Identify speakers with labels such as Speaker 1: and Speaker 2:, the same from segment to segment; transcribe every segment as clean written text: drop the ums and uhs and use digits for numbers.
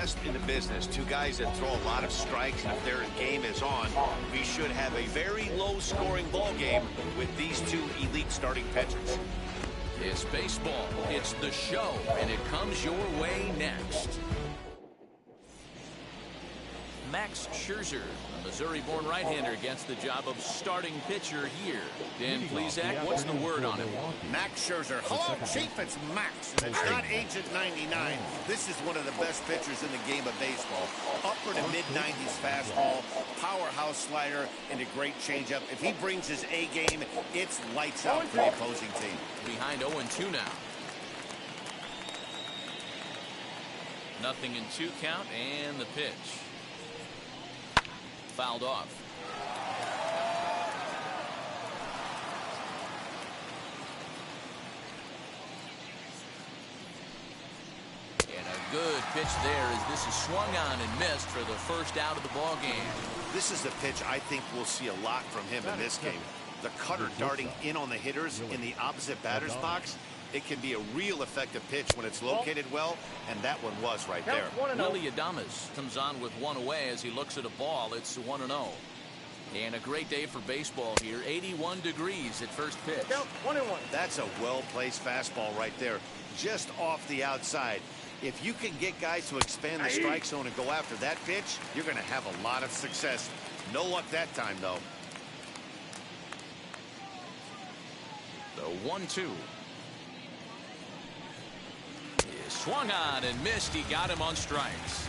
Speaker 1: best in the business. Two guys that throw a lot of strikes, and if their game is on, we should have a very low-scoring ball game with these two elite starting pitchers.
Speaker 2: It's baseball. It's the show, and it comes your way next. Max Scherzer, a Missouri-born right-hander, gets the job of starting pitcher here. Dan Plesac, what's the word on him?
Speaker 1: Max Scherzer. Hello, Chief. It's Max. It's not Agent 99. This is one of the best pitchers in the game of baseball. Upper to mid-90s fastball, powerhouse slider, and a great changeup. If he brings his A game, it's lights out for the opposing team.
Speaker 2: Behind 0-2 now. 0-2 count, and the pitch. Fouled off. And a good pitch there as this is swung on and missed for the first out of the ball game.
Speaker 1: This is a pitch I think we'll see a lot from him in this game. The cutter darting in on the hitters in the opposite batter's box. It can be a real effective pitch when it's located well, and that one was right there.
Speaker 2: Willie Adames comes on with one away as he looks at a ball. It's 1-0. And a great day for baseball here. 81 degrees at first pitch.
Speaker 3: 1-1.
Speaker 1: That's a well-placed fastball right there, just off the outside. If you can get guys to expand the strike zone and go after that pitch, you're going to have a lot of success. No luck that time, though.
Speaker 2: The 1-2. Swung on and missed. He got him on strikes.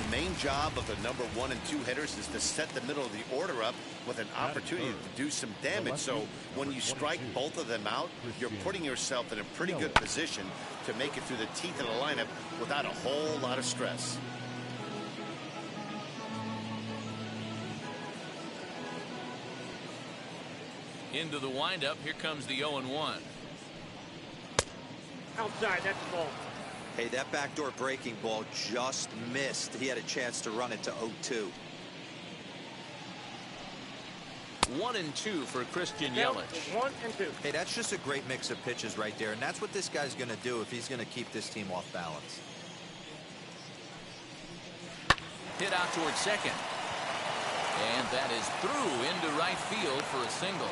Speaker 1: The main job of the number 1 and 2 hitters is to set the middle of the order up with an opportunity to do some damage. So when you strike both of them out, you're putting yourself in a pretty good position to make it through the teeth of the lineup without a whole lot of stress.
Speaker 2: Into the windup. Here comes the 0-1.
Speaker 3: Outside, that's the ball.
Speaker 4: Hey, that backdoor breaking ball just missed. He had a chance to run it to 0-2.
Speaker 2: 1-2 for Christian Yelich.
Speaker 3: 1-2.
Speaker 4: Hey, that's just a great mix of pitches right there, and that's what this guy's going to do if he's going to keep this team off balance.
Speaker 2: Hit out towards second. And that is through into right field for a single.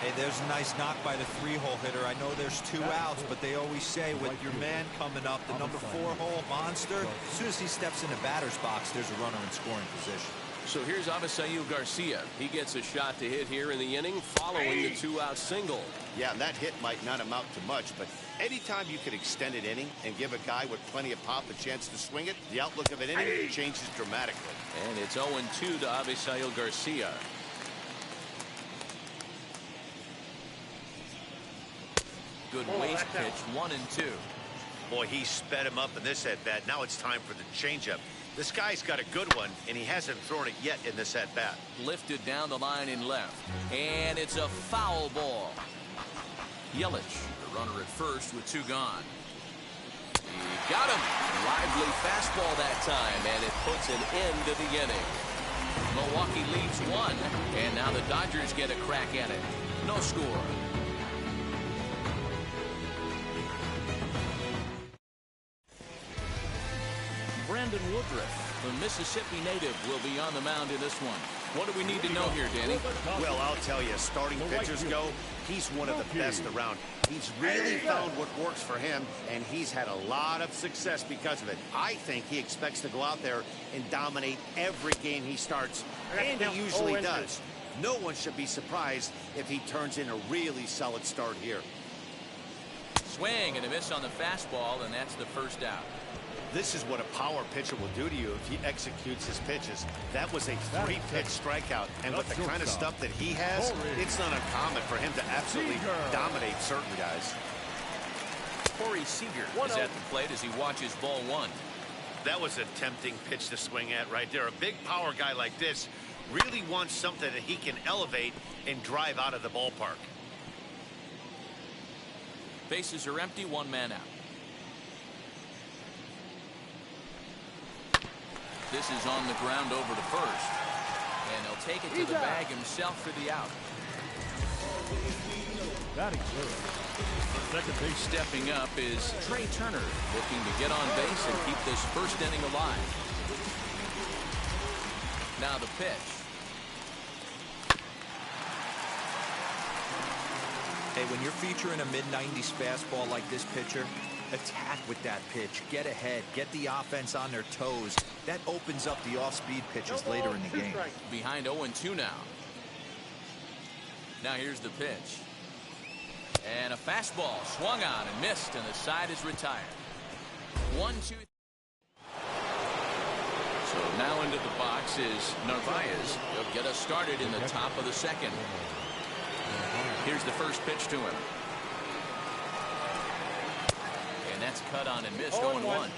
Speaker 4: Hey, there's a nice knock by the 3-hole hitter. I know there's 2 outs, but they always say with your man coming up, the number 4-hole monster, as soon as he steps in the batter's box, there's a runner in scoring position.
Speaker 2: So here's Avisail Garcia. He gets a shot to hit here in the inning following the 2-out single.
Speaker 1: Yeah, that hit might not amount to much, but anytime you can extend an inning and give a guy with plenty of pop a chance to swing it, the outlook of an inning changes dramatically.
Speaker 2: And it's 0-2 to Avisail Garcia. Good waist pitch, 1-2.
Speaker 1: Boy, he sped him up in this at-bat. Now it's time for the changeup. This guy's got a good one, and he hasn't thrown it yet in this at-bat.
Speaker 2: Lifted down the line in left. And it's a foul ball. Yelich, the runner at first with 2 gone. He got him. Lively fastball that time, and it puts an end to the inning. Milwaukee leads 1, and now the Dodgers get a crack at it. No score. Brandon Woodruff, the Mississippi native, will be on the mound in this one. What do we need to know here, Danny?
Speaker 1: Well, I'll tell you, starting pitchers go, he's one of the best around. He's really found what works for him, and he's had a lot of success because of it. I think he expects to go out there and dominate every game he starts, and he usually does. No one should be surprised if he turns in a really solid start here.
Speaker 2: Swing and a miss on the fastball, and that's the first out.
Speaker 1: This is what a power pitcher will do to you if he executes his pitches. That was a 3-pitch strikeout, and with the kind of stuff that he has, it's not uncommon for him to absolutely dominate certain guys.
Speaker 2: Corey Seager is at the plate as he watches ball 1.
Speaker 1: That was a tempting pitch to swing at right there. A big power guy like this really wants something that he can elevate and drive out of the ballpark.
Speaker 2: Bases are empty, 1 man out. This is on the ground over to first. And he'll take it to the bag himself for the out.
Speaker 5: Batting third. Second base.
Speaker 2: Stepping up is Trey Turner, looking to get on base and keep this first inning alive. Now the pitch.
Speaker 4: Hey, when you're featuring a mid-90s fastball like this pitcher, attack with that pitch. Get ahead. Get the offense on their toes. That opens up the off-speed pitches later in the game.
Speaker 2: Behind 0-2 now. Now here's the pitch. And a fastball swung on and missed, and the side is retired. 1-2. So now into the box is Narvaez. He'll get us started in the top of the second. Here's the first pitch to him. And that's cut on and missed. 0-1.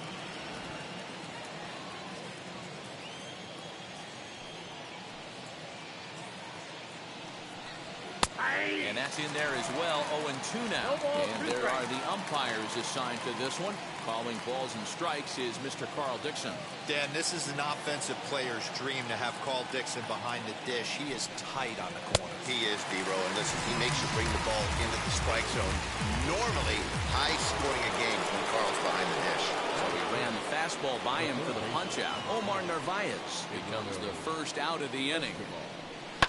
Speaker 2: And that's in there as well. 0-2 now. And there are the umpires assigned to this one. Calling balls and strikes is Mr. Carl Dixon.
Speaker 4: Dan, this is an offensive player's dream to have Carl Dixon behind the dish. He is tight on the corner.
Speaker 1: He is, D-Row, and listen, he makes you bring the ball into the strike zone. Normally, high scoring a game when Carl's behind the dish.
Speaker 2: So he ran the fastball by him for the punch-out. Omar Narvaez becomes the first out of the inning.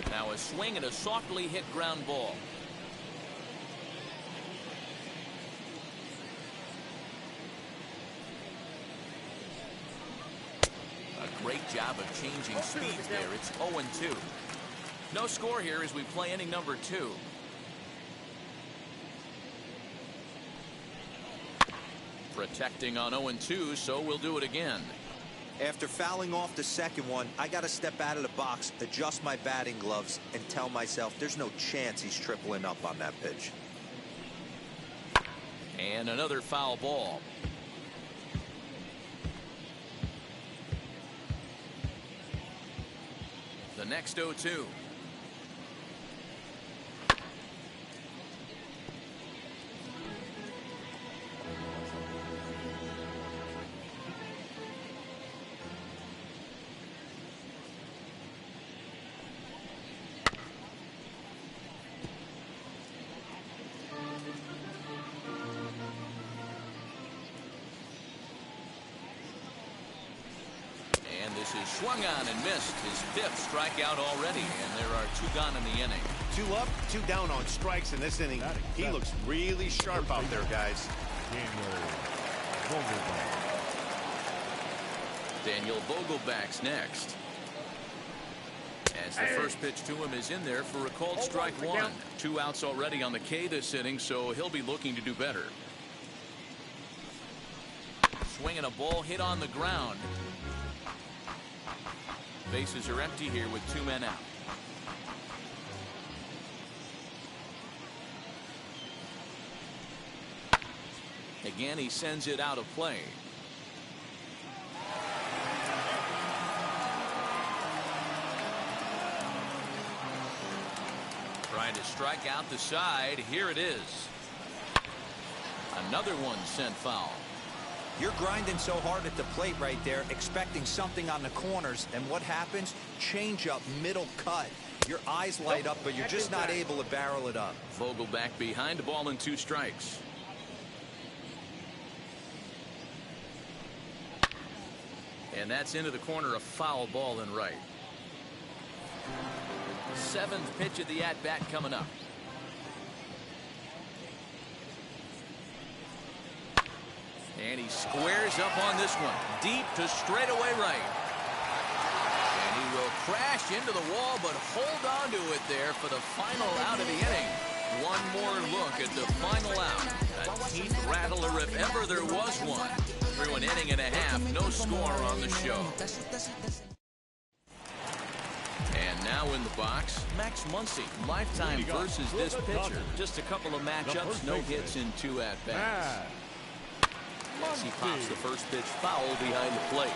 Speaker 2: Now a swing and a softly hit ground ball. A great job of changing speeds there. It's 0-2. No score here as we play inning number 2. Protecting on 0-2, so we'll do it again.
Speaker 4: After fouling off the second one, I got to step out of the box, adjust my batting gloves, and tell myself there's no chance he's tripling up on that pitch.
Speaker 2: And another foul ball. The next 0-2. Is swung on and missed. His 5th strikeout already, and there are 2 gone in the inning.
Speaker 1: 2 up, 2 down on strikes in this inning. He looks really sharp out there, guys.
Speaker 2: Daniel Vogelback's next. As the first pitch to him is in there for a called strike 1. 2 outs already on the K this inning, so he'll be looking to do better. Swinging a ball hit on the ground. Bases are empty here with 2 men out. Again, he sends it out of play. Trying to strike out the side. Here it is. Another one sent foul.
Speaker 4: You're grinding so hard at the plate right there, expecting something on the corners, and what happens? Change up, middle cut. Your eyes light up, but you're just not able to barrel it up.
Speaker 2: Vogelback behind the ball and 2 strikes. And that's into the corner, a foul ball and right. 7th pitch of the at-bat coming up. And he squares up on this one. Deep to straightaway right. And he will crash into the wall, but hold on to it there for the final out of the inning. One more look at the final out. A teeth rattler if ever there was one. Through an inning and a half, no score on the show. And now in the box, Max Muncy, lifetime versus this pitcher. Just a couple of matchups, no hits in 2 at-bats. As he pops the first pitch foul behind the plate.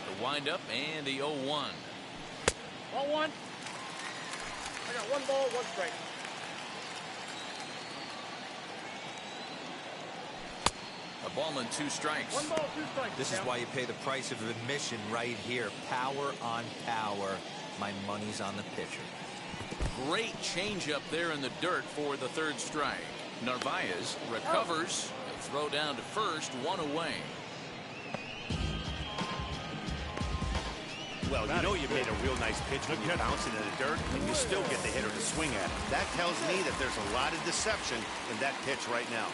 Speaker 2: The windup and the 0-1.
Speaker 3: 1-1. I got 1 ball, 1 strike.
Speaker 2: A ball and 2 strikes.
Speaker 3: 1 ball, 2 strikes.
Speaker 4: This is why you pay the price of admission right here. Power on power. My money's on the pitcher.
Speaker 2: Great changeup there in the dirt for the third strike. Narvaez recovers. A throw down to first, one away.
Speaker 1: Well, you know you made a real nice pitch when you bounce it in the dirt, and you still get the hitter to swing at it. That tells me that there's a lot of deception in that pitch right now.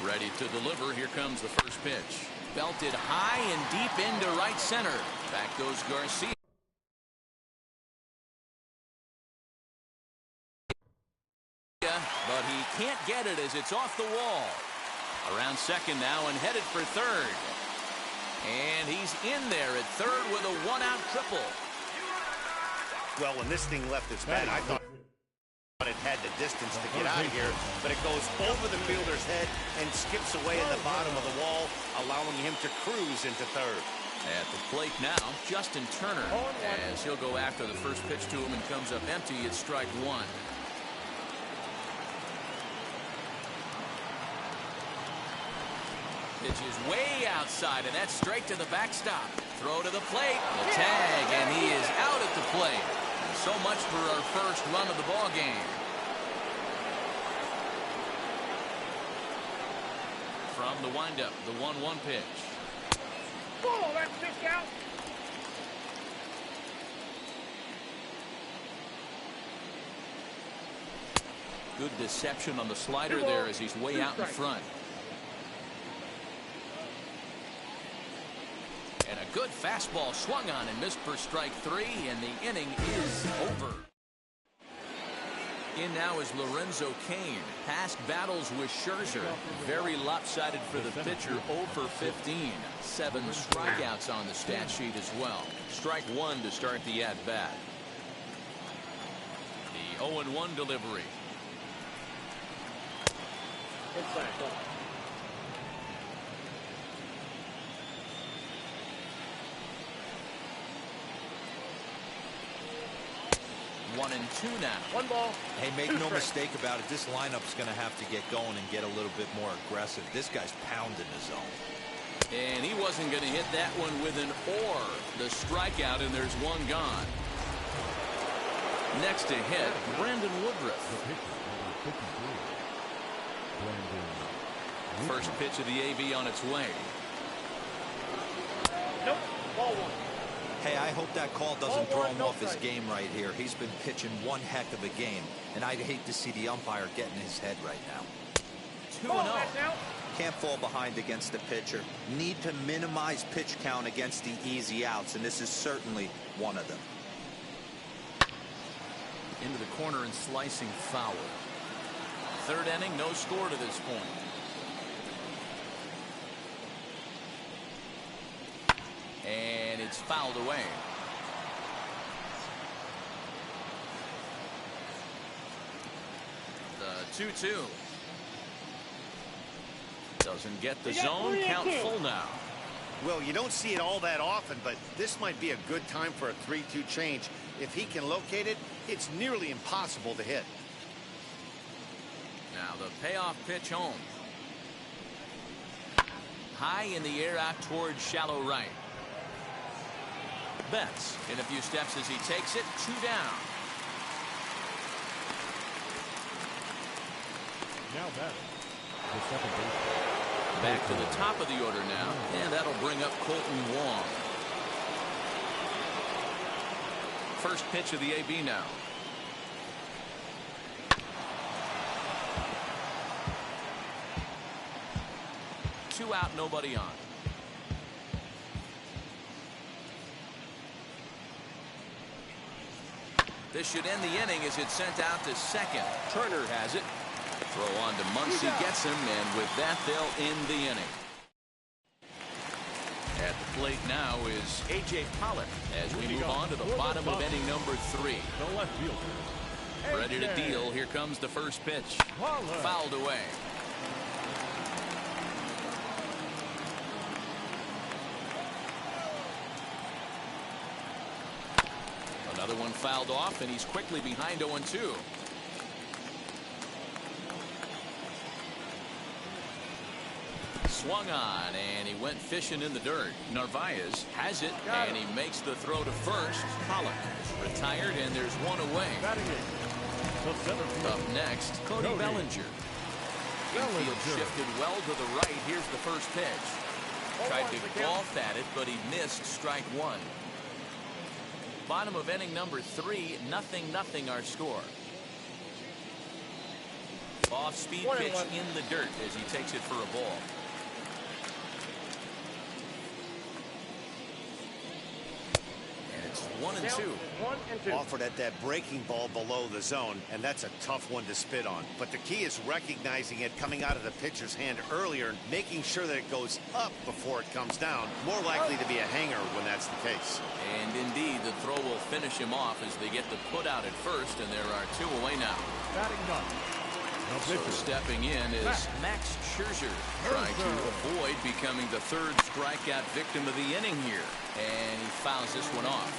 Speaker 2: Ready to deliver. Here comes the first pitch. Belted high and deep into right center. Back goes Garcia. But he can't get it as it's off the wall. Around second now and headed for third. And he's in there at third with a one-out triple.
Speaker 1: Well, when this thing left its bat, I thought it had the distance to get out of here, but it goes over the fielder's head and skips away at the bottom of the wall, allowing him to cruise into third.
Speaker 2: At the plate now, Justin Turner, as he'll go after the first pitch to him and comes up empty. It's strike one. Pitch is way outside, and that's straight to the backstop. Throw to the plate, the tag, and he is out at the plate. So much for our first run of the ball game. From the windup, the 1-1 pitch.
Speaker 3: Oh, that's 6 out.
Speaker 2: Good deception on the slider there as he's way out in front. And a good fastball swung on and missed for strike three, and the inning is over. In now is Lorenzo Cain. Past battles with Scherzer. Very lopsided for the pitcher, 0 for 15. 7 strikeouts on the stat sheet as well. Strike one to start the at-bat. The 0-1 delivery.
Speaker 3: Inside.
Speaker 2: 1-2 now.
Speaker 3: 1 ball.
Speaker 4: Hey, make no mistake about it. This lineup's going to have to get going and get a little bit more aggressive. This guy's pounding the zone.
Speaker 2: And he wasn't going to hit that one with an or. The strikeout, and there's one gone. Next to hit, Brandon Woodruff. First pitch of the AB on its way.
Speaker 3: Nope. Ball 1.
Speaker 4: Hey, I hope that call doesn't throw him off his game right here. He's been pitching one heck of a game, and I'd hate to see the umpire get in his head right now.
Speaker 2: 2-0.
Speaker 4: Can't fall behind against the pitcher. Need to minimize pitch count against the easy outs, and this is certainly one of them.
Speaker 2: Into the corner and slicing foul. Third inning, no score to this point. And it's fouled away. The 2-2. Doesn't get the zone. Count full now.
Speaker 1: Well, you don't see it all that often, but this might be a good time for a 3-2 change. If he can locate it, it's nearly impossible to hit.
Speaker 2: Now the payoff pitch home. High in the air out towards shallow right. Betts in a few steps as he takes it. 2 down.
Speaker 5: Now batting, the second baseman.
Speaker 2: Back to the top of the order now, and that'll bring up Colton Wong. First pitch of the AB now. Two out, nobody on. This should end the inning as it's sent out to second. Turner has it. Throw on to Muncy, gets him, and with that they'll end the inning. At the plate now is A.J. Pollock as we move on to the bottom of inning number 3.
Speaker 5: The left fielder.
Speaker 2: Ready to deal. Here comes the first pitch. Fouled away. Another one fouled off, and he's quickly behind 0-2. swung on, and he went fishing in the dirt. Narvaez has it, and he makes the throw to first. Pollock is retired, and there's one away. Up next, Cody Bellinger. Infield shifted well to the right. Here's the first pitch. Tried to golf at it, but he missed strike one. Bottom of inning number 3, 0-0 our score. Off-speed pitch in the dirt as he takes it for a ball. And it's 1-2.
Speaker 1: Offered at that breaking ball below the zone, and that's a tough one to spit on. But the key is recognizing it coming out of the pitcher's hand earlier and making sure that it goes up before it comes down. More likely to be a hanger when that's the case.
Speaker 2: And indeed, the throw will finish him off as they get the put out at first, and there are 2 away now. So stepping in is Max Scherzer, trying to avoid becoming the 3rd strikeout victim of the inning here. And he fouls this one off.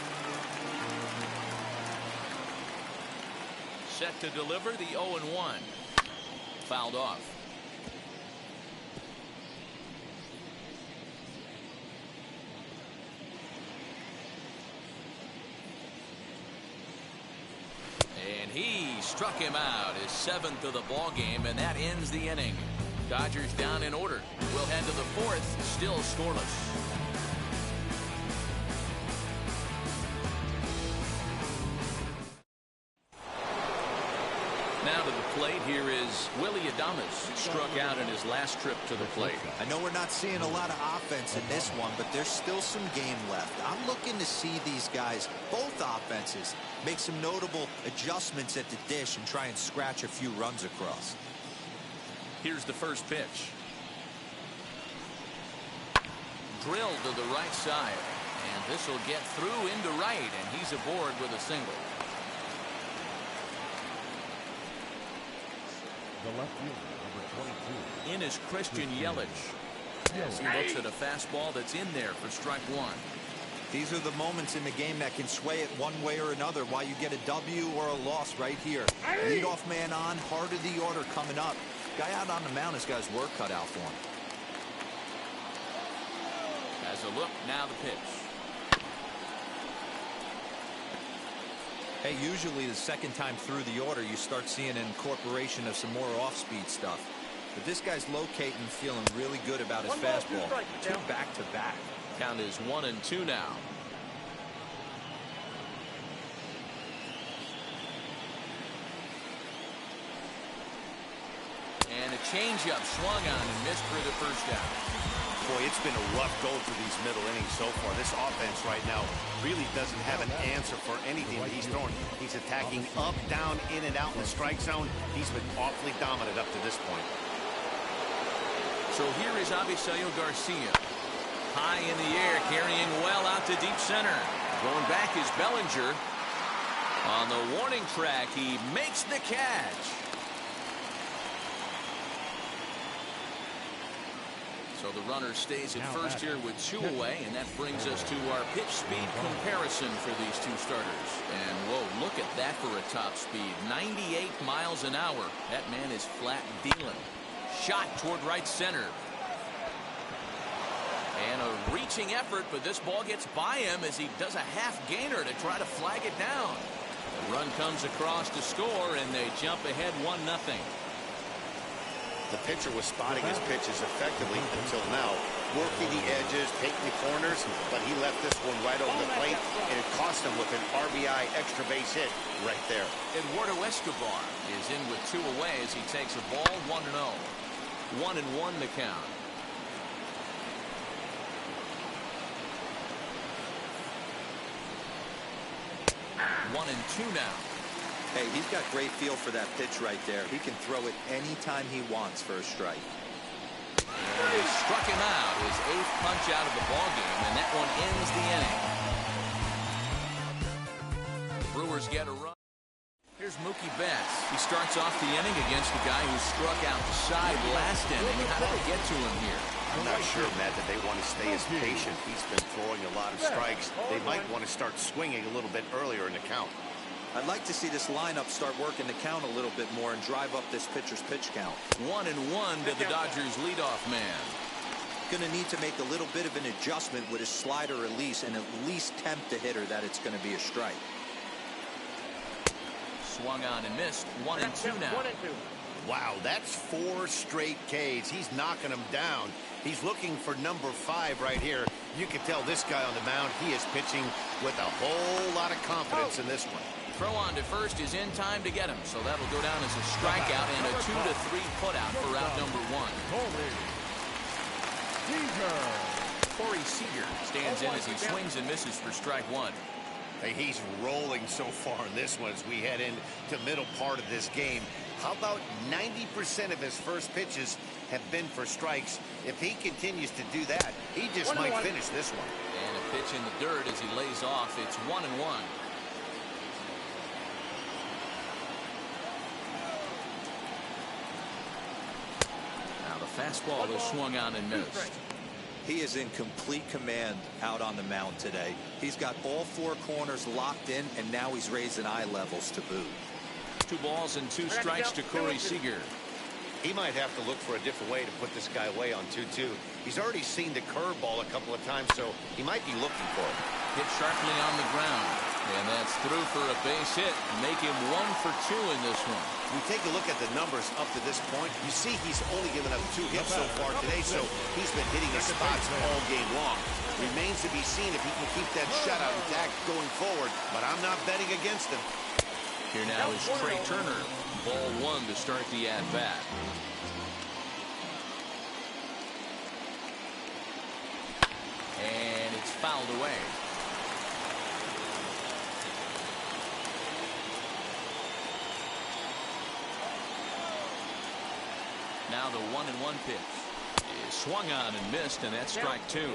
Speaker 2: Set to deliver the 0-1. Fouled off. And he struck him out, his 7th of the ball game, and that ends the inning. Dodgers down in order. We'll head to the 4th, still scoreless. Now to the plate, here is Willie Adames, struck out in his last trip to the plate.
Speaker 4: I know we're not seeing a lot of offense in this one, but there's still some game left. I'm looking to see these guys, both offenses, make some notable adjustments at the dish and try and scratch a few runs across.
Speaker 2: Here's the first pitch. Drilled to the right side, and this will get through into right, and he's aboard with a single.
Speaker 5: The left fielder, number 22.
Speaker 2: In is Christian Yelich, as he looks at a fastball that's in there for strike one.
Speaker 4: These are the moments in the game that can sway it one way or another, why you get a W or a loss right here. Leadoff man on, heart of the order coming up. Guy out on the mound has got his work cut out for him.
Speaker 2: As a look, now the pitch.
Speaker 4: Hey, usually the second time through the order, you start seeing an incorporation of some more off-speed stuff. But this guy's locating, feeling really good about his fastball. 2 back-to-back.
Speaker 2: Count is 1-2 now. And a changeup swung on and missed for the first out.
Speaker 1: Boy, it's been a rough go through these middle innings so far. This offense right now really doesn't have an answer for anything that he's throwing. He's attacking up, down, in and out in the strike zone. He's been awfully dominant up to this point.
Speaker 2: So here is Avisaíl Garcia. High in the air, carrying well out to deep center. Going back is Bellinger. On the warning track, he makes the catch. So the runner stays at first here with 2 away, and that brings us to our pitch speed comparison for these 2 starters. And whoa, look at that for a top speed. 98 miles an hour. That man is flat dealing. Shot toward right center. And a reaching effort, but this ball gets by him as he does a half gainer to try to flag it down. The run comes across to score, and they jump ahead 1-0.
Speaker 1: The pitcher was spotting his pitches effectively until now, working the edges, taking the corners, but he left this one right over the plate, and it cost him with an RBI extra base hit right there.
Speaker 2: Eduardo Escobar is in with 2 away as he takes a ball 1-0. 1-1 the count. One and 2 now.
Speaker 4: Hey, he's got great feel for that pitch right there. He can throw it anytime he wants for a strike.
Speaker 2: And he struck him out, his 8th punch out of the ballgame, and that one ends the inning. The Brewers get a run. Here's Mookie Betts. He starts off the inning against a guy who struck out the side last inning. How did they get to him here?
Speaker 1: I'm not sure, Matt, that they want to stay as patient. He's been throwing a lot of strikes. They might want to start swinging a little bit earlier in the count.
Speaker 4: I'd like to see this lineup start working the count a little bit more and drive up this pitcher's pitch count.
Speaker 2: 1-1 to the Dodgers leadoff man.
Speaker 4: going to need to make a little bit of an adjustment with his slider release and at least tempt the hitter that it's going to be a strike.
Speaker 2: Swung on and missed. 1-2 now.
Speaker 3: 1-2.
Speaker 1: Wow, that's 4 straight Ks. He's knocking them down. He's looking for number 5 right here. You can tell this guy on the mound, he is pitching with a whole lot of confidence in this one.
Speaker 2: Throw on to first is in time to get him, so that'll go down as a strikeout and a 2-3 putout for out number 1. Corey Seager stands in as he swings and misses for strike 1.
Speaker 1: Hey, he's rolling so far in this one as we head into middle part of this game. How about 90% of his first pitches have been for strikes? If he continues to do that, he just might finish this one.
Speaker 2: And a pitch in the dirt as he lays off. It's 1-1. Now the fastball is swung on and missed.
Speaker 4: He is in complete command out on the mound today. He's got all 4 corners locked in, and now he's raising eye levels to boot.
Speaker 2: 2 balls and 2 strikes to Corey Seager.
Speaker 1: He might have to look for a different way to put this guy away on 2-2. He's already seen the curveball a couple of times, so he might be looking for it.
Speaker 2: Hit sharply on the ground. And that's through for a base hit. Make him 1 for 2 in this one.
Speaker 1: We take a look at the numbers up to this point. You see he's only given up 2 hits so far today, so he's been hitting his spots all game long. Remains to be seen if he can keep that shutout intact going forward, but I'm not betting against him.
Speaker 2: Here now is Trey Turner. Ball 1 to start the at-bat. And it's fouled away. Now the 1-1 pitch is swung on and missed, and that's strike 2.
Speaker 3: 1-2.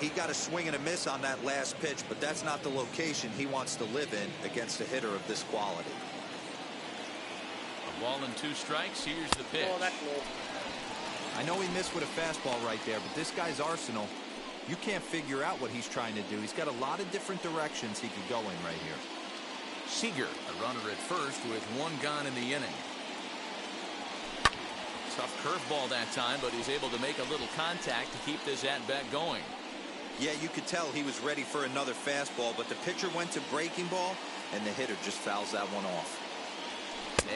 Speaker 4: He got a swing and a miss on that last pitch, but that's not the location he wants to live in against a hitter of this quality.
Speaker 2: A ball and 2 strikes. Here's the pitch.
Speaker 3: Oh, that's low.
Speaker 4: I know he missed with a fastball right there, but this guy's arsenal, you can't figure out what he's trying to do. He's got a lot of different directions he could go in right here.
Speaker 2: Seager, a runner at first with 1 gone in the inning. Tough curveball that time, but he's able to make a little contact to keep this at-bat going.
Speaker 4: Yeah, you could tell he was ready for another fastball, but the pitcher went to breaking ball, and the hitter just fouls that one off.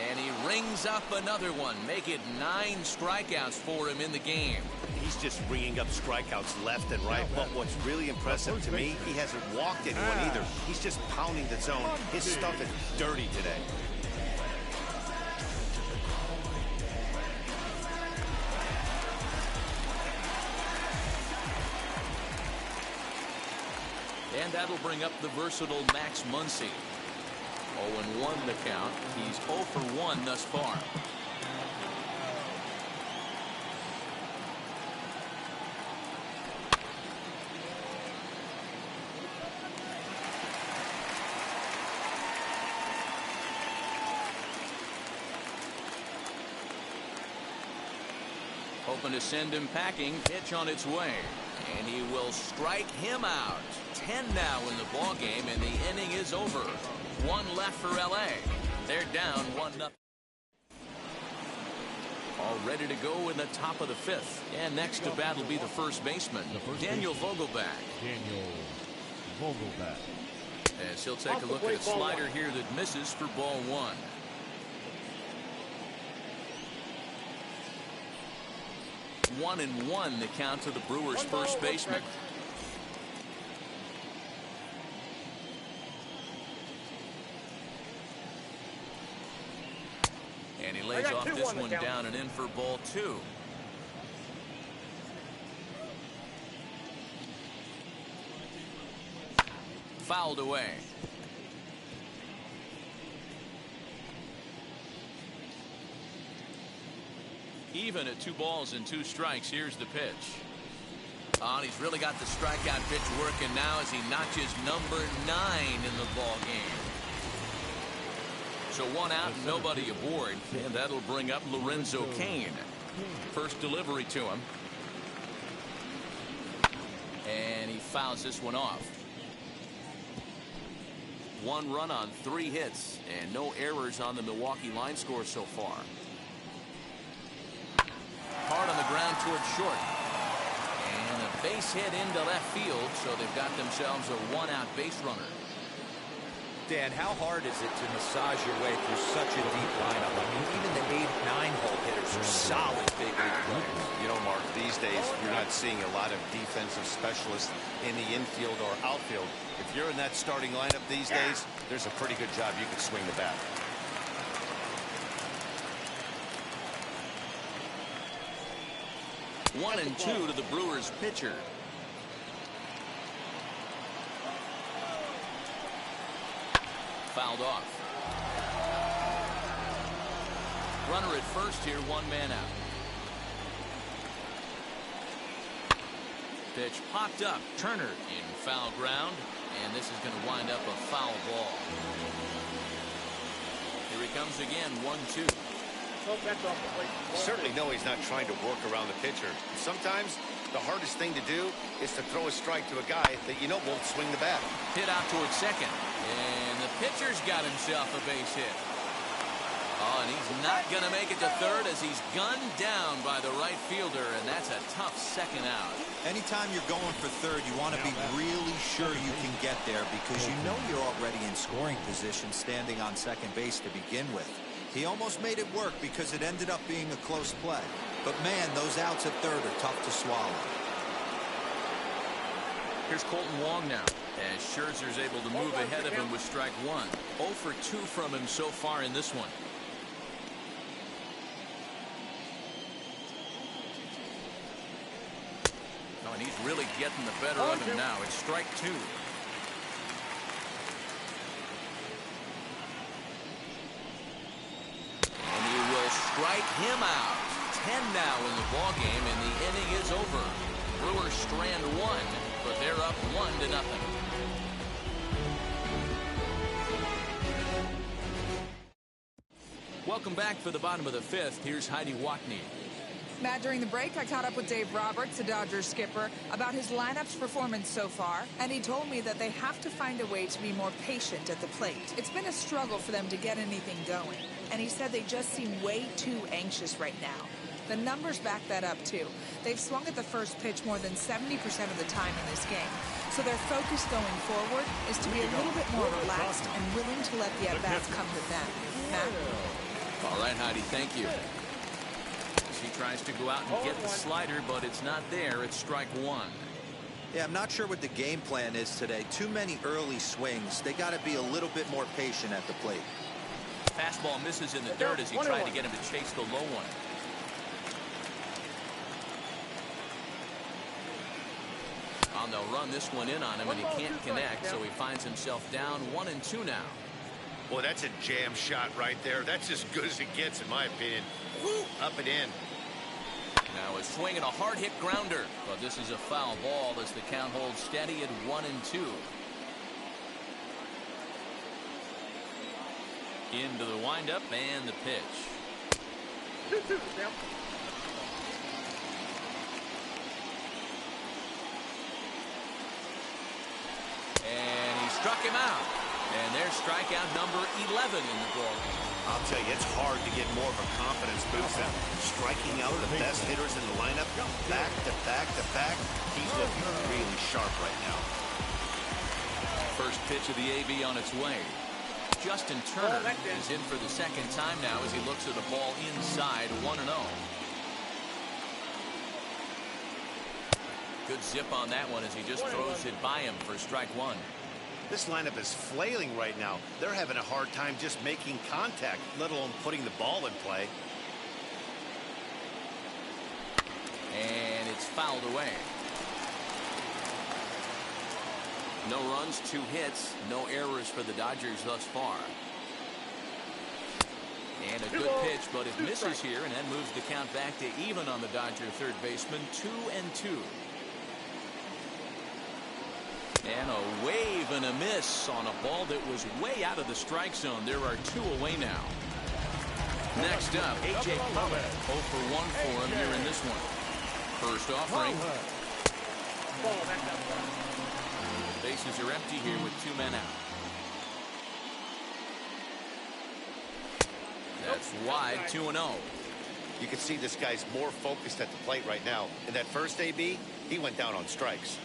Speaker 2: And he rings up another one. Make it 9 strikeouts for him in the game.
Speaker 1: He's just ringing up strikeouts left and right, but what's really impressive to me, he hasn't walked anyone either. He's just pounding the zone. His stuff is dirty today.
Speaker 2: And that'll bring up the versatile Max Muncy. 0-1 the count. He's 0 for 1 thus far. Hoping to send him packing. Pitch on its way. And he will strike him out. 10 now in the ball game, and the inning is over. 1 left for LA. They're down 1-0. All ready to go in the top of the 5th. And next to bat will be the first baseman, Daniel Vogelback. As he'll take a look at a slider here that misses for ball 1. One and 1 the count to the Brewers' first baseman. And he lays off this one down and in for ball 2. Fouled away. Even at 2 balls and 2 strikes. Here's the pitch. Oh, and he's really got the strikeout pitch working now as he notches number 9 in the ball game. So 1 out and nobody aboard, and that'll bring up Lorenzo Cain. First delivery to him, and he fouls this one off. 1 run on 3 hits and no errors on the Milwaukee line score so far. Hard on the ground towards short. And a base hit into left field, so they've got themselves a one-out base runner.
Speaker 4: Dan, how hard is it to massage your way through such a deep lineup? I mean, even the 8-9 hole hitters are solid big league players.
Speaker 1: You know, Mark, these days you're not seeing a lot of defensive specialists in the infield or outfield. If you're in that starting lineup these days, there's a pretty good job you can swing the bat.
Speaker 2: One and two to the Brewers pitcher. Fouled off. Runner at first here, one man out. Pitch popped up. Turner in foul ground, and this is going to wind up a foul ball. Here he comes again, 1-2.
Speaker 1: You certainly know he's not trying to work around the pitcher. Sometimes the hardest thing to do is to throw a strike to a guy that you know won't swing the bat.
Speaker 2: Hit out towards second, and the pitcher's got himself a base hit. Oh, and he's not going to make it to third as he's gunned down by the right fielder, and that's a tough second out.
Speaker 4: Anytime you're going for third, you want to be really sure you can get there because you know you're already in scoring position standing on second base to begin with. He almost made it work because it ended up being a close play. But man, those outs at third are tough to swallow.
Speaker 2: Here's Colton Wong now, as Scherzer's able to move ahead of him with strike one. 0 for 2 from him so far in this one. Oh, and he's really getting the better of him now. It's strike two. And he will strike him out. 10 now in the ball game, and the inning is over. Brewers strand one, but they're up 1-0. Welcome back for the bottom of the fifth. Here's Heidi Watney.
Speaker 6: Matt, during the break, I caught up with Dave Roberts, the Dodgers skipper, about his lineup's performance so far, and he told me that they have to find a way to be more patient at the plate. It's been a struggle for them to get anything going, and he said they just seem way too anxious right now. The numbers back that up, too. They've swung at the first pitch more than 70% of the time in this game, so their focus going forward is to be a little bit more relaxed and willing to let the at-bats come to them. Matt?
Speaker 2: All right, Heidi, thank you. He tries to go out and get the slider, but it's not there. It's strike one.
Speaker 4: Yeah, I'm not sure what the game plan is today. Too many early swings. They got to be a little bit more patient at the plate.
Speaker 2: Fastball misses in the dirt as he tried to get him to chase the low one. Oh, they'll run this one in on him, and he can't connect, so he finds himself down 1-2 now.
Speaker 1: Well, that's a jam shot right there. That's as good as it gets, in my opinion. Woo, up and in.
Speaker 2: Now a swing and a hard hit grounder, but this is a foul ball as the count holds steady at 1-2. Into the windup and the pitch. And he struck him out. And there's strikeout number 11 in the ball.
Speaker 1: I'll tell you, it's hard to get more of a confidence boost than striking out the best hitters in the lineup back to back to back. He's looking really sharp right now.
Speaker 2: First pitch of the AB on its way. Justin Turner is in for the second time now as he looks at a ball inside 1-0. Good zip on that one as he just throws it by him for strike one.
Speaker 1: This lineup is flailing right now. They're having a hard time just making contact, let alone putting the ball in play.
Speaker 2: And it's fouled away. No runs, 2 hits, no errors for the Dodgers thus far. And a good pitch, but it misses here, and that moves the count back to even on the Dodger third baseman, 2-2. And a wave and a miss on a ball that was way out of the strike zone. There are 2 away now. Next up, A.J. Pollock, 0 for 1 for him here in this one. First offering. Bases are empty here with 2 men out. That's wide, 2-0.
Speaker 1: You can see this guy's more focused at the plate right now. In that first AB, he went down on strikes.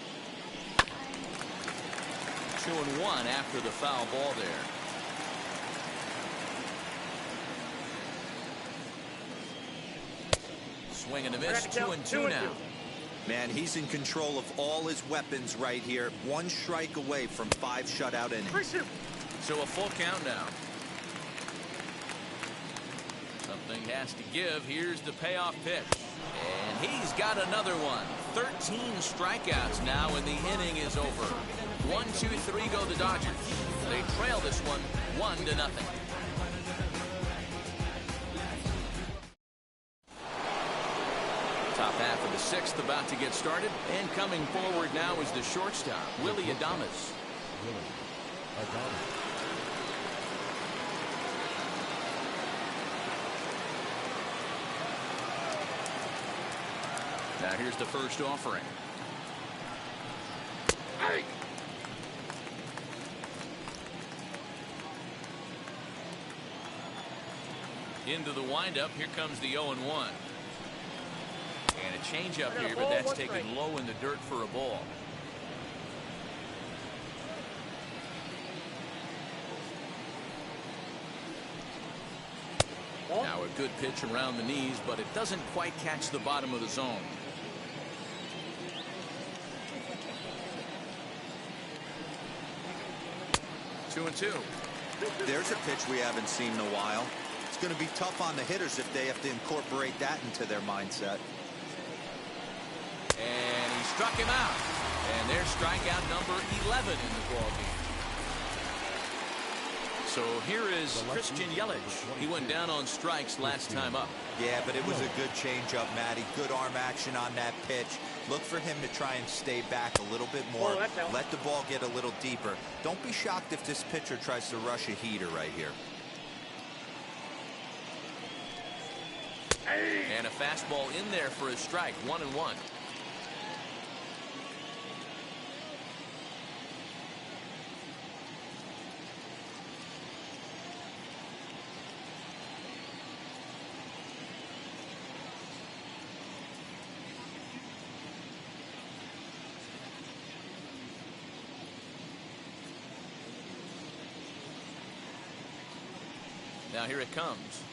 Speaker 2: 2-1 after the foul ball there. Swing and a miss. 2-2 now.
Speaker 4: Man, he's in control of all his weapons right here. One strike away from 5 shutout innings.
Speaker 2: So a full count now. Something has to give. Here's the payoff pitch. And he's got another one. 13 strikeouts now, and the inning is over. 1-2-3 go the Dodgers. They trail this one 1-0. Top half of the 6th about to get started, and coming forward now is the shortstop, Willie Adames. Now here's the first offering. Hey. Into the windup. Here comes the 0-1. And a changeup here, but that's taken low in the dirt for a ball. Now a good pitch around the knees, but it doesn't quite catch the bottom of the zone. 2-2.
Speaker 4: There's a pitch we haven't seen in a while. It's going to be tough on the hitters if they have to incorporate that into their mindset.
Speaker 2: And he struck him out. And there's strikeout number 11 in the ballgame. So here is Christian Yelich. He went down on strikes last time up.
Speaker 4: Yeah, but it was a good changeup, Matty. Good arm action on that pitch. Look for him to try and stay back a little bit more. Let the ball get a little deeper. Don't be shocked if this pitcher tries to rush a heater right here.
Speaker 2: And a fastball in there for a strike. 1-1. Now here it comes.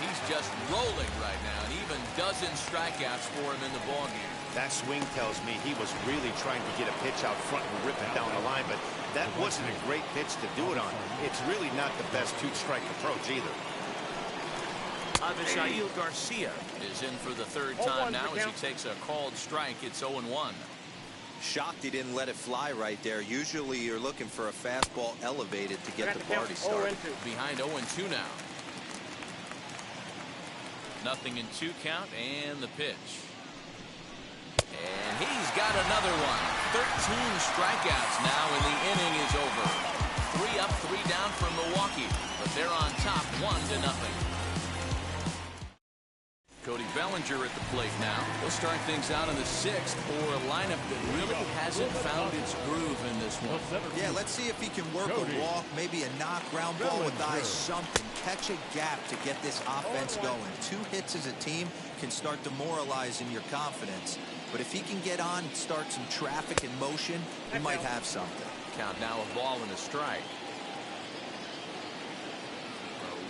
Speaker 2: He's just rolling right now, and even dozen strikeouts for him in the ballgame.
Speaker 1: That swing tells me he was really trying to get a pitch out front and rip it down the line, but that wasn't a great pitch to do it on. It's really not the best two-strike approach either.
Speaker 2: Avisail Garcia is in for the third time now as he takes a called strike. It's 0-1.
Speaker 4: Shocked he didn't let it fly right there. Usually you're looking for a fastball elevated to get the party started.
Speaker 2: Behind 0-2 now. Nothing in 2 count, and the pitch. And he's got another one. 13 strikeouts now, and the inning is over. 3 up, 3 down from Milwaukee, but they're on top 1-0. Cody Bellinger at the plate now. We'll start things out in the 6th for a lineup that really hasn't found its groove in this one.
Speaker 4: Yeah, let's see if he can work a walk, maybe a knock, ground ball with eyes, something. Catch a gap to get this offense going. 2 hits as a team can start demoralizing your confidence. But if he can get on and start some traffic in motion, he might have something.
Speaker 2: Count now a ball and a strike.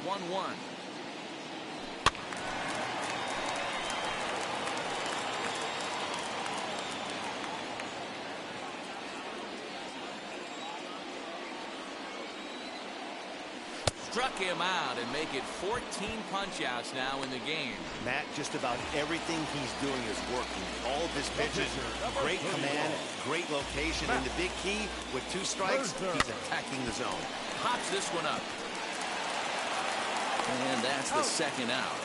Speaker 2: 1-1. Struck him out and make it 14 punch-outs now in the game.
Speaker 1: Matt, just about everything he's doing is working. All of his pitches, great command, great location, and the big key with 2 strikes, he's attacking the zone.
Speaker 2: Hops this one up. And that's the second out.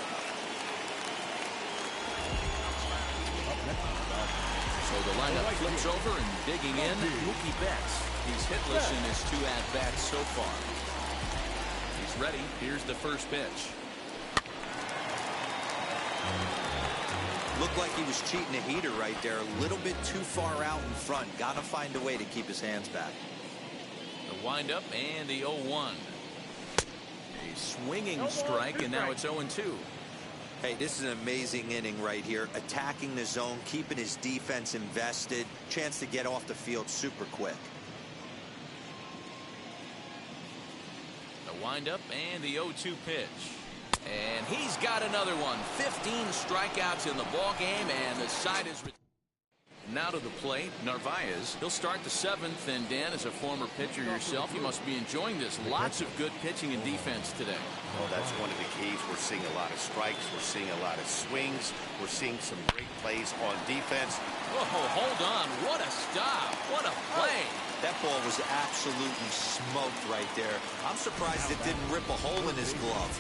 Speaker 2: So the lineup flips over and digging in, Mookie Betts. He's hitless in his 2 at-bats so far. He's ready. Here's the first pitch.
Speaker 4: Looked like he was cheating a heater right there. A little bit too far out in front. Got to find a way to keep his hands back.
Speaker 2: The windup and the 0-1. A swinging strike, and now it's 0-2.
Speaker 4: Hey, this is an amazing inning right here. Attacking the zone, keeping his defense invested. Chance to get off the field super quick.
Speaker 2: The windup and the 0-2 pitch. And he's got another one. 15 strikeouts in the ball game, and the side is now to the plate. Narvaez. He'll start the 7th, and Dan, as a former pitcher yourself, you must be enjoying this. Lots of good pitching and defense today.
Speaker 1: Well, that's one of the keys. We're seeing a lot of strikes. We're seeing a lot of swings. We're seeing some great plays on defense.
Speaker 2: Whoa, hold on. What a stop. What a play.
Speaker 4: That ball was absolutely smoked right there. I'm surprised it didn't rip a hole in his glove.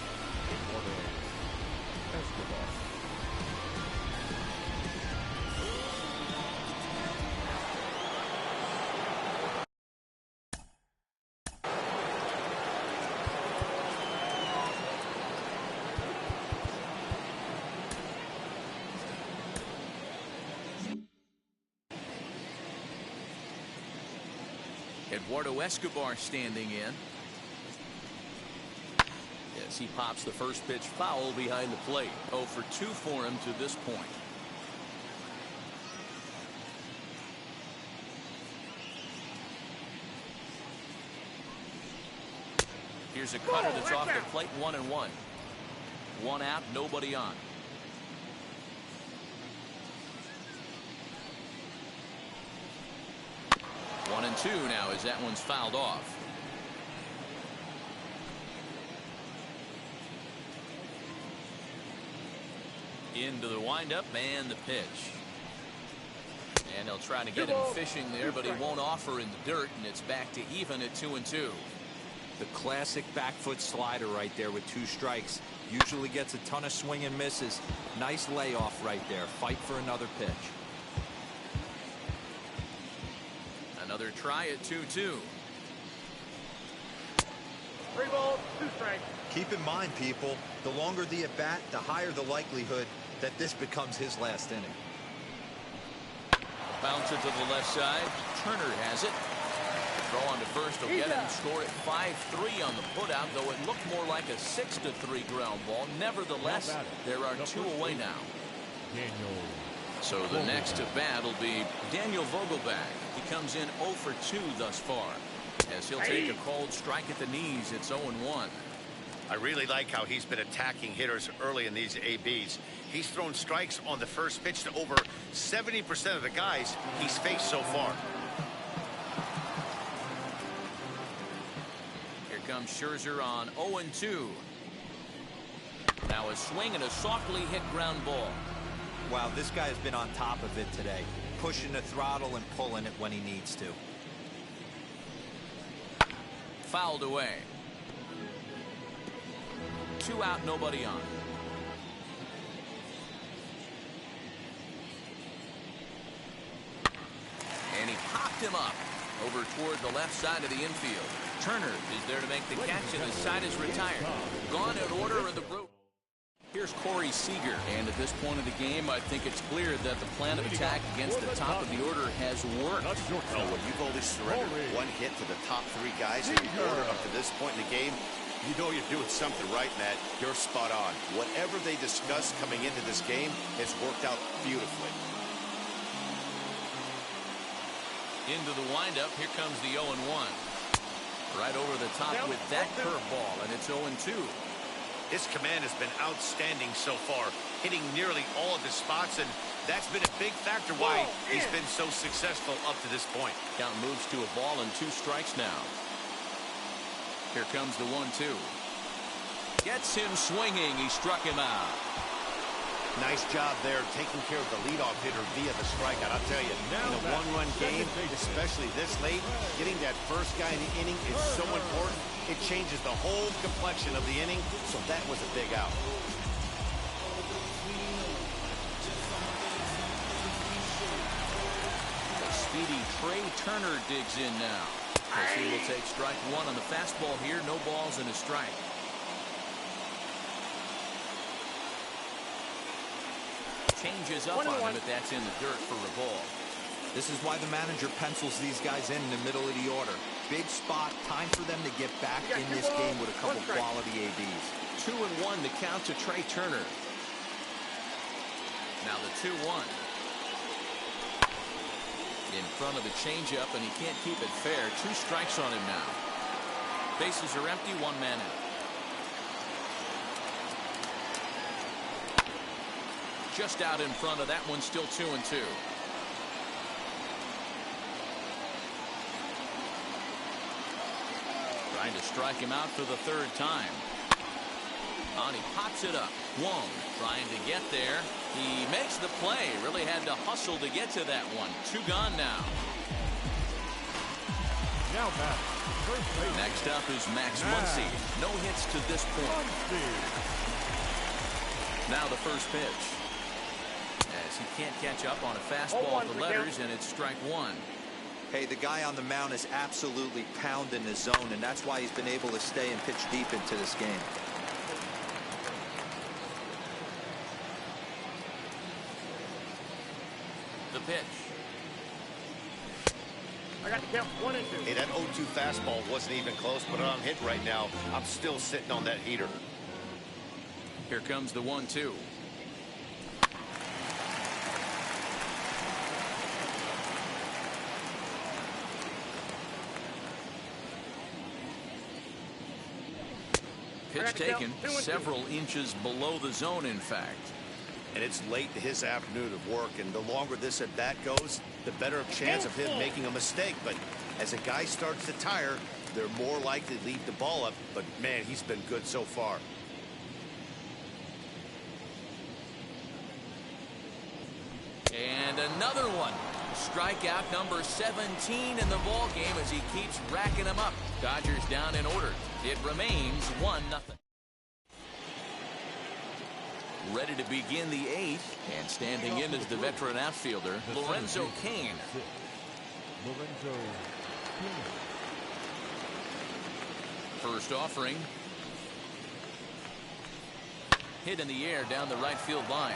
Speaker 2: Eduardo Escobar standing in. Yes, he pops the first pitch foul behind the plate. 0 for 2 for him to this point. Here's a cutter that's off the plate. 1-1. One out, nobody on. One and two now as that one's fouled off. Into the windup and the pitch. And they'll try to get him fishing there, but he won't offer in the dirt, and it's back to even at 2-2.
Speaker 4: The classic back foot slider right there with 2 strikes. Usually gets a ton of swing and misses. Nice layoff right there. Fight for another pitch.
Speaker 2: Another try at 2-2.
Speaker 3: 3 balls, 2 strikes.
Speaker 4: Keep in mind, people, the longer the at bat, the higher the likelihood that this becomes his last inning.
Speaker 2: Bounce it to the left side. Turner has it. Throw on to first will get him. Score at 5-3 on the putout, though it looked more like a 6-3 ground ball. Nevertheless, there are 2 away now. So the next at bat will be Daniel Vogelback. He comes in 0 for 2 thus far, as he'll take a cold strike at the knees. It's 0-1.
Speaker 1: I really like how he's been attacking hitters early in these ABs. He's thrown strikes on the first pitch to over 70% of the guys he's faced so far.
Speaker 2: Here comes Scherzer on 0-2. Now a swing and a softly hit ground ball.
Speaker 4: Wow, this guy has been on top of it today, pushing the throttle and pulling it when he needs to.
Speaker 2: Fouled away. 2 out, nobody on. And he popped him up over toward the left side of the infield. Turner is there to make the catch, and the side is retired. Gone in order of the Brewers. Here's Corey Seager, and at this point of the game, I think it's clear that the plan of attack against the top of the order has worked.
Speaker 1: Oh, when you've only surrendered 1 hit to the top 3 guys in the order up to this point in the game, you know you're doing something right, Matt. You're spot on. Whatever they discussed coming into this game has worked out beautifully.
Speaker 2: Into the windup, here comes the 0-1. Right over the top with that curveball, and it's 0-2.
Speaker 1: His command has been outstanding so far, hitting nearly all of his spots, and that's been a big factor why he's been so successful up to this point.
Speaker 2: Count moves to a ball and 2 strikes now. Here comes the 1-2. Gets him swinging. He struck him out.
Speaker 1: Nice job there, taking care of the leadoff hitter via the strikeout. I'll tell you, in a 1-run game, especially this late, getting that first guy in the inning is so important. It changes the whole complexion of the inning, so that was a big out.
Speaker 2: The speedy Trey Turner digs in now. As he will take strike 1 on the fastball here. No balls and a strike. Changes up on him, but that's in the dirt for a ball.
Speaker 4: This is why the manager pencils these guys in the middle of the order. Big spot, time for them to get back in this game with a couple quality ABs.
Speaker 2: 2-1 to count to Trey Turner. Now the 2-1. In front of the changeup, and he can't keep it fair. 2 strikes on him now. Bases are empty, 1 man out. Just out in front of that one, still 2-2. Trying to strike him out for the 3rd time. And he pops it up. Wong trying to get there. He makes the play. Really had to hustle to get to that one. 2 gone now.
Speaker 5: Now back.
Speaker 2: Next up is Max Muncy. No hits to this point. Now the first pitch. As he can't catch up on a fastball at the letters, and it's strike 1.
Speaker 4: Hey, the guy on the mound is absolutely pounding the zone, and that's why he's been able to stay and pitch deep into this game.
Speaker 2: The pitch.
Speaker 3: I got to count 1 and 2.
Speaker 1: Hey, that 0-2 fastball wasn't even close, but I'm hit right now. I'm still sitting on that heater.
Speaker 2: Here comes the 1-2. Pitch taken several inches below the zone, in fact.
Speaker 1: And it's late in his afternoon of work, and the longer this at bat goes, the better chance of him making a mistake. But as a guy starts to tire, they're more likely to leave the ball up. But man, he's been good so far.
Speaker 2: And another one. Strikeout number 17 in the ball game as he keeps racking them up. Dodgers down in order. It remains 1-0. Ready to begin the 8th, and standing in as the veteran outfielder, Lorenzo Cain. First offering. Hit in the air down the right field line.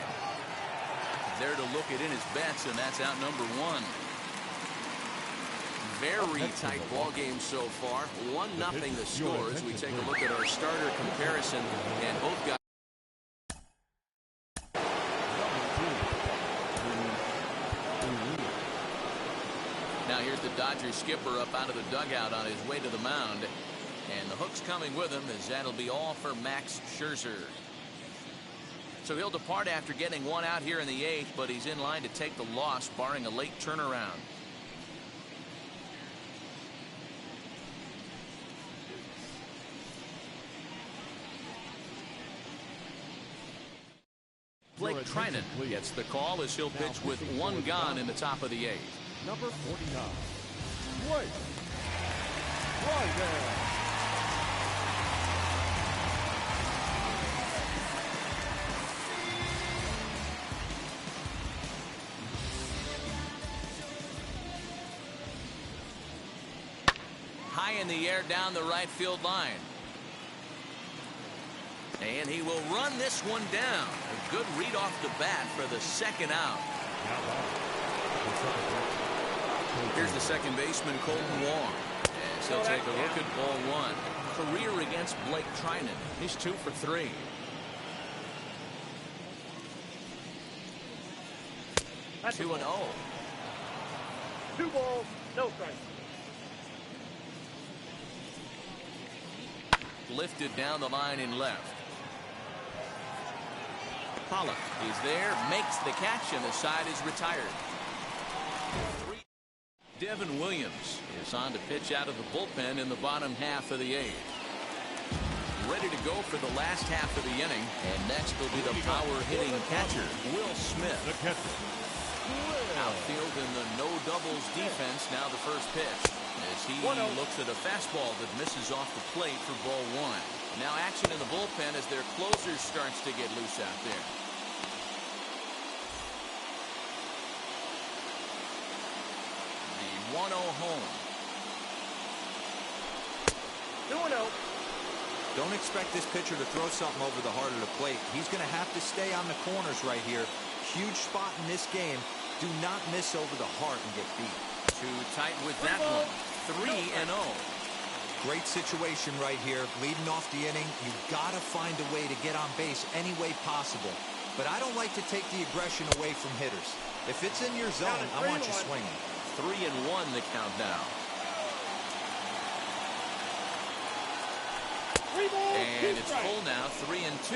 Speaker 2: There to look it in his bets, and that's out number 1. Very tight ball game so far. 1-0 the score as we take a look at our starter comparison, and both guys. Now here's the Dodgers skipper up out of the dugout on his way to the mound, and the hook's coming with him as that'll be all for Max Scherzer. So he'll depart after getting 1 out here in the 8th, but he's in line to take the loss, barring a late turnaround. Blake Trinan gets the call as he'll pitch with 1 gone in the top of the 8th.
Speaker 5: Number 49. Blake Trinan.
Speaker 2: High in the air down the right field line. And he will run this one down. A good read off the bat for the 2nd out. Here's the second baseman, Colton Wong. As he'll take a look at ball 1. Career against Blake Trinan. He's 2 for 3.
Speaker 3: That's
Speaker 2: 2-0.
Speaker 3: 2 balls, no strikes.
Speaker 2: Lifted down the line in left. Pollock is there, makes the catch, and the side is retired. Devin Williams is on to pitch out of the bullpen in the bottom half of the 8th. Ready to go for the last half of the inning, and next will be the power-hitting catcher, Will Smith.
Speaker 5: The catcher.
Speaker 2: Outfield in the no doubles defense. Now the first pitch as he looks at a fastball that misses off the plate for ball 1. Now action in the bullpen as their closer starts to get loose out there. The 1-0 home.
Speaker 3: 2-0.
Speaker 4: Don't expect this pitcher to throw something over the heart of the plate. He's going to have to stay on the corners right here. huge spot in this game. Do not miss over the heart and get beat.
Speaker 2: Too tight with that one. 3-0.
Speaker 4: Great situation right here. Leading off the inning, you got to find a way to get on base any way possible. But I don't like to take the aggression away from hitters. If it's in your zone, I want you swinging.
Speaker 2: 3-1 the count now. And it's full now, 3-2.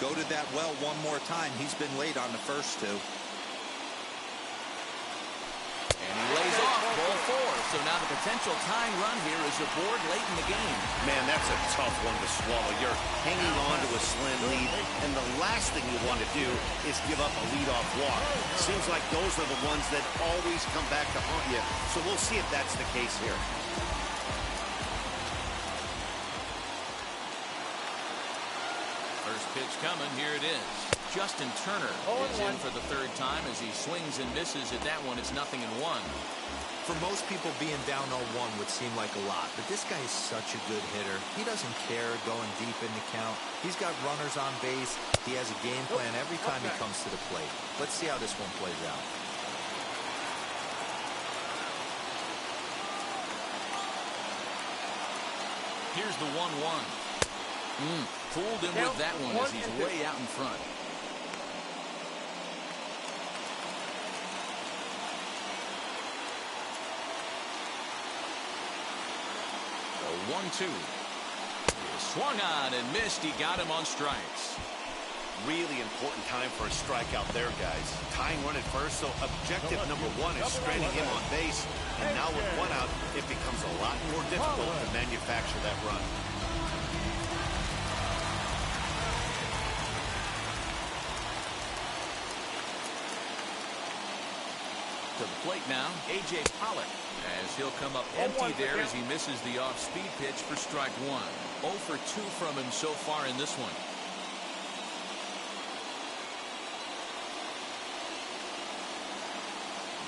Speaker 4: Go to that well one more time. He's been late on the first two.
Speaker 2: And he lays off ball 4. So now the potential tying run here is aboard late in the game.
Speaker 1: Man, that's a tough one to swallow. You're hanging on to a slim lead, and the last thing you want to do is give up a leadoff walk. Seems like those are the ones that always come back to haunt you. So we'll see if that's the case here.
Speaker 2: First pitch coming. Here it is. Justin Turner is in for the third time as he swings and misses at that one. It's 0-1.
Speaker 4: For most people, being down 0-1 would seem like a lot, but this guy is such a good hitter. He doesn't care going deep in the count. He's got runners on base. He has a game plan every time he comes to the plate. Let's see how this one plays out.
Speaker 2: Here's the 1-1. Fooled him with that one as he's way out in front. The 1-2. Swung on and missed. He got him on strikes.
Speaker 1: Really important time for a strikeout there, guys. Tying run at first, so objective number 1 is stranding him on base. And now with 1 out, it becomes a lot more difficult to manufacture that run.
Speaker 2: To the plate now, A.J. Pollock, as he'll come up empty there as he misses the off-speed pitch for strike 1. 0 for 2 from him so far in this one.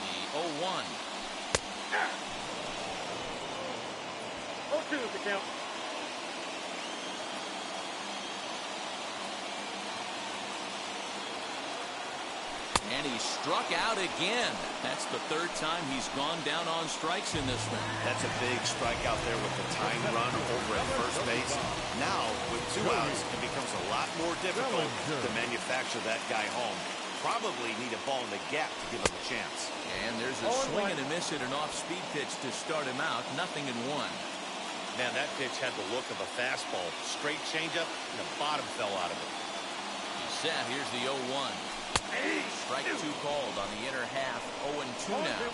Speaker 2: The 0-1.
Speaker 3: 0-2 is the count.
Speaker 2: And he struck out again. That's the third time he's gone down on strikes in this one.
Speaker 1: That's a big strikeout there with the tying run over at first base. Now, with 2 outs, it becomes a lot more difficult to manufacture that guy home. Probably need a ball in the gap to give him a chance.
Speaker 2: And there's a swing and a miss at an off-speed pitch to start him out. 0-1.
Speaker 1: Man, that pitch had the look of a fastball. Straight changeup, and the bottom fell out of it.
Speaker 2: He's set. Here's the 0-1. Strike 2 called on the inner half. 0-2 now.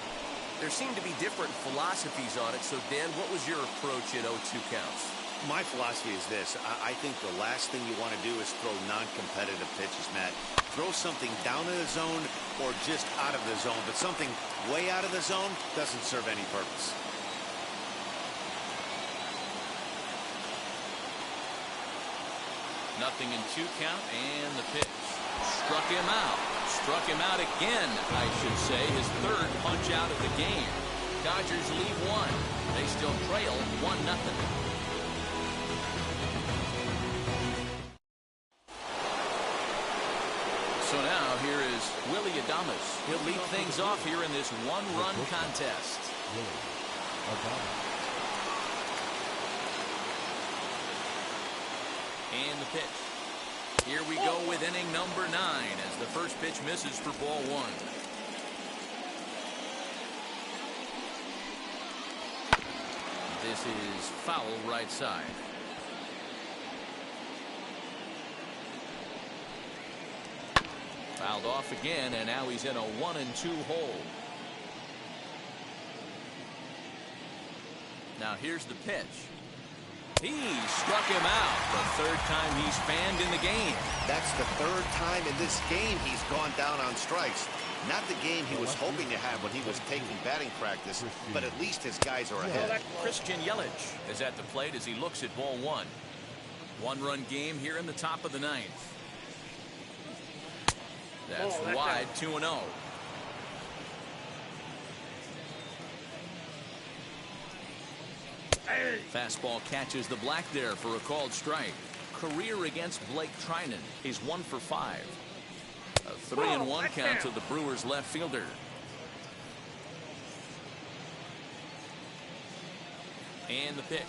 Speaker 7: There seem to be different philosophies on it. So, Dan, what was your approach at 0-2 counts?
Speaker 1: My philosophy is this. I think the last thing you want to do is throw non-competitive pitches, Matt. Throw something down in the zone or just out of the zone. But something way out of the zone doesn't serve any purpose.
Speaker 2: Nothing in 2 count, and the pitch. Struck him out. Struck him out again, I should say. His third punch out of the game. Dodgers lead 1. They still trail 1-0. So now here is Willie Adames. He'll lead things off here in this 1-run contest. And the pitch. Here we go with inning number 9 as the first pitch misses for ball 1. This is foul right side. Fouled off again, and now he's in a 1-2 hole. Now here's the pitch. He struck him out. The third time he's fanned in the game.
Speaker 1: That's the third time in this game he's gone down on strikes. Not the game he was hoping to have when he was taking batting practice, but at least his guys are ahead.
Speaker 2: Christian Yelich is at the plate as he looks at ball 1. 1-run game here in the top of the 9th. That's wide, 2-0. Fastball catches the black there for a called strike. Career against Blake Trinan is 1 for 5. A 3-1 count to the Brewers left fielder. And the pitch.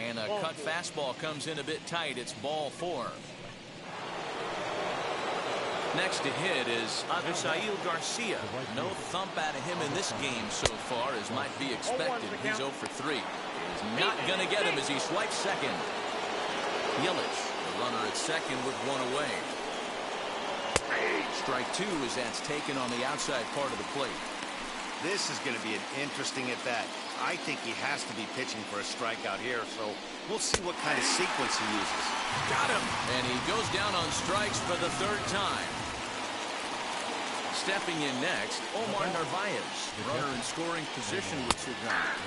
Speaker 2: And a cut fastball comes in a bit tight. It's ball 4. Next to hit is Avisail Garcia. No thump out of him in this game so far, as might be expected. He's 0 for 3. He's not going to get him as he swipes second. Yelich, the runner at second with 1 away. Strike 2 as that's taken on the outside part of the plate.
Speaker 1: This is going to be an interesting at bat. I think he has to be pitching for a strikeout here, so we'll see what kind of sequence he uses.
Speaker 2: Got him! And he goes down on strikes for the 3rd time. Stepping in next, Omar Narvaez. Runner in scoring position with 2 gone.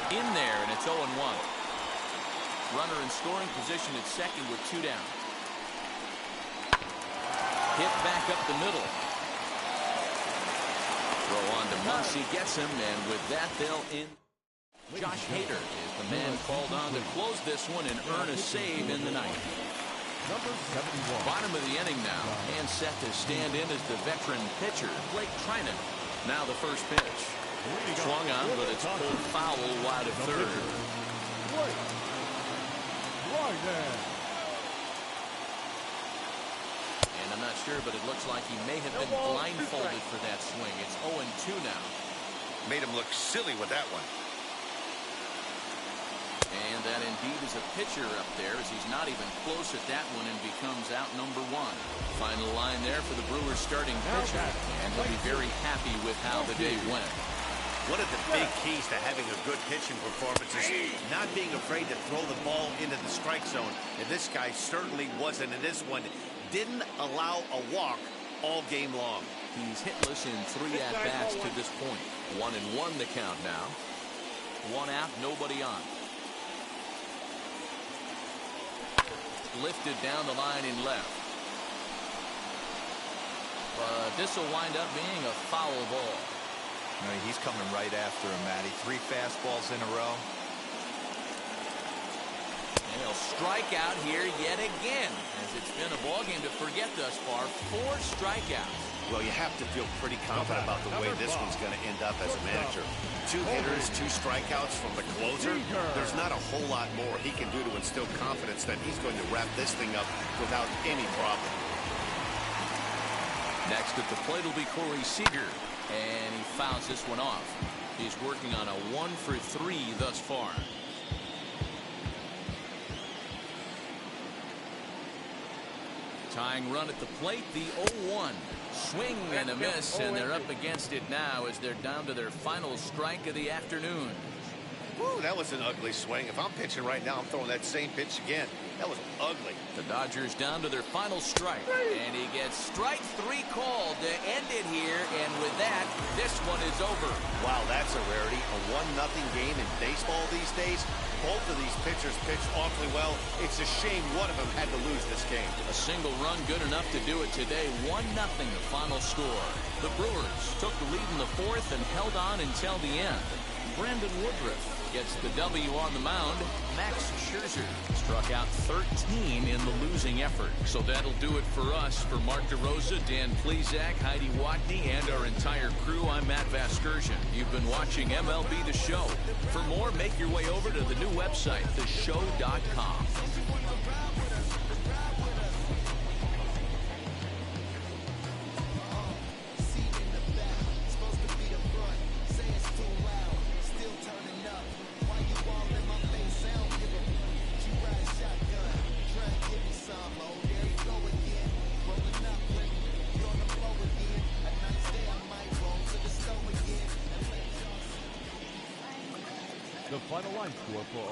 Speaker 2: In there, and it's 0-1. Runner in scoring position at second with 2 down. Hit back up the middle. Throw on to Muncy, gets him, and with that they'll end. Josh Hader is the man called on to close this one and earn a save in the 9th.
Speaker 5: Number 71.
Speaker 2: Bottom of the inning now, and set to stand in as the veteran pitcher, Blake Trinan. Now the first pitch. Swung on, but it's pulled foul wide of third. And I'm not sure, but it looks like he may have been blindfolded for that swing. It's 0-2 now.
Speaker 1: Made him look silly with that one.
Speaker 2: And that indeed is a pitcher up there, as he's not even close at that one and becomes out number 1. Final line there for the Brewers starting pitcher, and he'll be very happy with how the day went.
Speaker 1: One of the big keys to having a good pitching performance is not being afraid to throw the ball into the strike zone. And this guy certainly wasn't in this one. Didn't allow a walk all game long.
Speaker 2: He's hitless in 3 at-bats to this point. 1-1 the count now. 1 out, nobody on. Lifted down the line in left. But this will wind up being a foul ball.
Speaker 4: No, he's coming right after him, Matty. 3 fastballs in a row.
Speaker 2: And he'll strike out here yet again, as it's been a ball game to forget thus far. 4 strikeouts.
Speaker 1: Well, you have to feel pretty confident about the way this one's going to end up as a manager. 2 hitters, 2 strikeouts from the closer. There's not a whole lot more he can do to instill confidence that he's going to wrap this thing up without any problem.
Speaker 2: Next at the plate will be Corey Seager, and he fouls this one off. He's working on a 1 for 3 thus far. Tying run at the plate, the 0-1. Swing and a miss, and they're up against it now as they're down to their final strike of the afternoon.
Speaker 1: Woo, that was an ugly swing. If I'm pitching right now, I'm throwing that same pitch again. That was ugly.
Speaker 2: The Dodgers down to their final strike, and he gets strike 3 called to end it here, and with that, this one is over.
Speaker 1: Wow, that's a rarity. A 1-0 game in baseball these days. Both of these pitchers pitched awfully well. It's a shame one of them had to lose this game.
Speaker 2: A single run good enough to do it today. 1-0 the final score. The Brewers took the lead in the 4th and held on until the end. Brandon Woodruff gets the W on the mound. Max Scherzer struck out 13 in the losing effort. So that'll do it for us. For Mark DeRosa, Dan Plesac, Heidi Watney, and our entire crew, I'm Matt Vasgersian. You've been watching MLB The Show. For more, make your way over to the new website, theshow.com.
Speaker 5: The final line score for